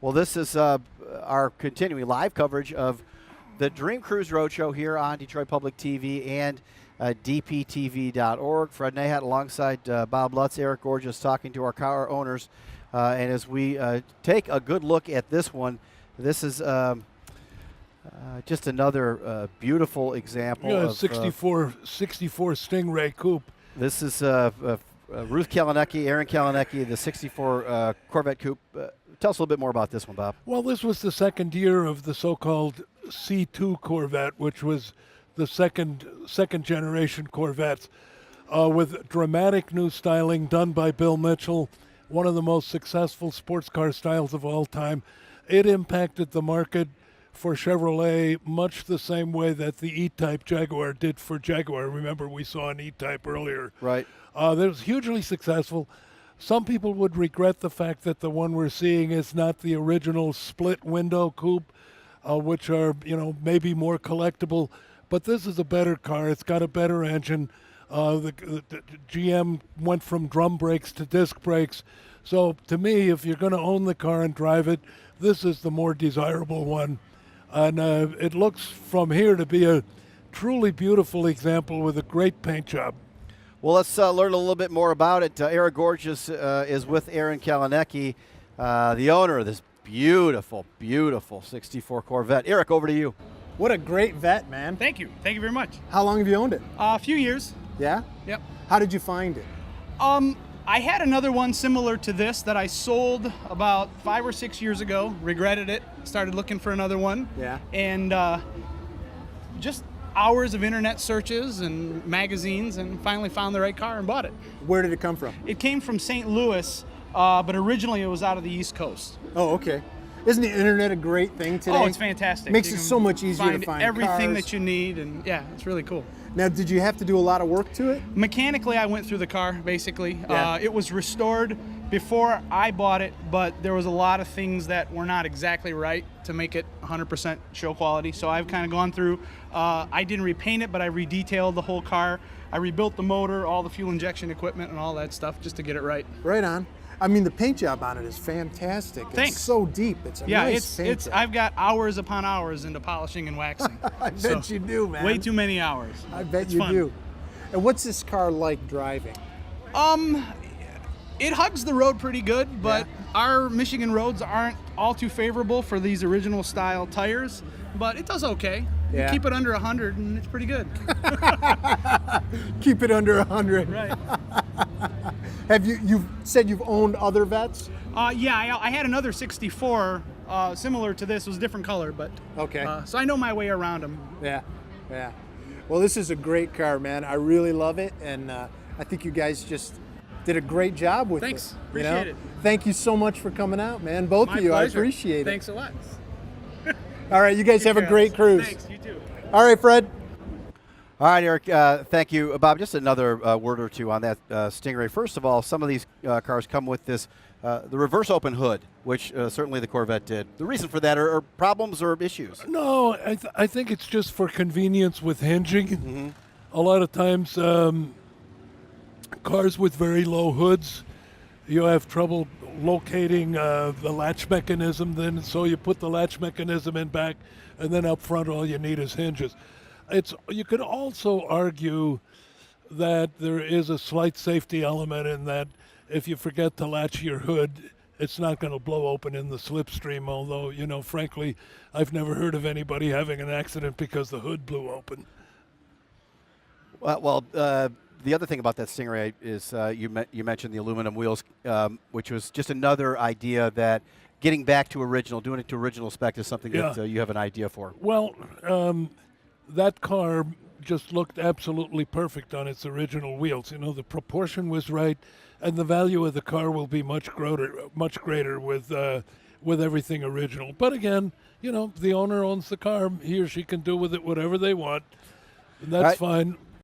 Well, this is our continuing live coverage of the Dream Cruise Roadshow here on Detroit Public TV and dptv.org. Fred Nahat alongside Bob Lutz, Eric Gorgeous talking to our car owners. And as we take a good look at this one, this is just another beautiful example of 64 Stingray Coupe. This is Ruth Kalinecki, Aaron Kalinecki, the 64 Corvette Coupe. Tell us a little bit more about this one, Bob. Well, this was the second year of the so-called C2 Corvette, which was the second generation Corvettes, with dramatic new styling done by Bill Mitchell, one of the most successful sports car styles of all time. It impacted the market for Chevrolet much the same way that the E-Type Jaguar did for Jaguar. Remember, we saw an E-Type earlier. Right. That was hugely successful. Some people would regret the fact that the one we're seeing is not the original split window coupe, which are, maybe more collectible. But this is a better car. It's got a better engine. The GM went from drum brakes to disc brakes. So to me, if you're going to own the car and drive it, this is the more desirable one. And it looks from here to be a truly beautiful example with a great paint job. Well, let's learn a little bit more about it. Eric Gorgeous is with Aaron Kalinecki, the owner of this beautiful, beautiful 64 Corvette. Eric, over to you. What a great vet, man. Thank you. Thank you very much. How long have you owned it? A few years. Yeah? Yep. How did you find it? I had another one similar to this that I sold about 5 or 6 years ago. Regretted it. Started looking for another one. Yeah. And just hours of internet searches and magazines, and finally found the right car and bought it. Where did it come from? It came from St. Louis, but originally it was out of the East Coast. Oh, okay. Isn't the internet a great thing today? Oh, it's fantastic. Makes You it can so much easier to find everything cars. that you need, and yeah, it's really cool. Now, did you have to do a lot of work to it? Mechanically, I went through the car, basically. Yeah. It was restored before I bought it, but there was a lot of things that were not exactly right to make it 100% show quality. So I've kind of gone through, I didn't repaint it, but I redetailed the whole car. I rebuilt the motor, all the fuel injection equipment and all that stuff just to get it right. Right on. I mean, the paint job on it is fantastic. Thanks. It's so deep. It's a Yeah, nice paint it's. job. I've got hours upon hours into polishing and waxing. I bet you do, man. Way too many hours. I bet It's you fun. do. And what's this car like driving? It hugs the road pretty good, but our Michigan roads aren't all too favorable for these original style tires, but it does okay. Yeah. You keep it under 100 and it's pretty good. Keep it under 100. Right. You've said you've owned other vets? Yeah, I had another 64 similar to this. It was a different color, but Okay. so I know my way around them. Yeah, yeah. Well, this is a great car, man. I really love it, and I think you guys just did a great job with Thanks. it. Appreciate it. Thank you so much for coming out, man. Both My of you, pleasure. I appreciate it. Thanks a lot. All right, you guys have a great cruise. Thanks, you too. All right, Fred. All right, Eric, thank you. Bob, just another word or two on that Stingray. First of all, some of these cars come with this, the reverse open hood, which certainly the Corvette did. The reason for that are problems or issues? No, I think it's just for convenience with hinging. Mm-hmm. A lot of times, cars with very low hoods, you have trouble locating the latch mechanism. Then, so you put the latch mechanism in back, and then up front, all you need is hinges. You could also argue that there is a slight safety element in that if you forget to latch your hood, it's not going to blow open in the slipstream, although, frankly, I've never heard of anybody having an accident because the hood blew open. Well, the other thing about that Stingray is you mentioned the aluminum wheels, which was just another idea that getting back to original, doing it to original spec is something that you have an idea for. Well, that car just looked absolutely perfect on its original wheels. The proportion was right, and the value of the car will be much greater with everything original. But again, the owner owns the car. He or she can do with it whatever they want. And that's fine.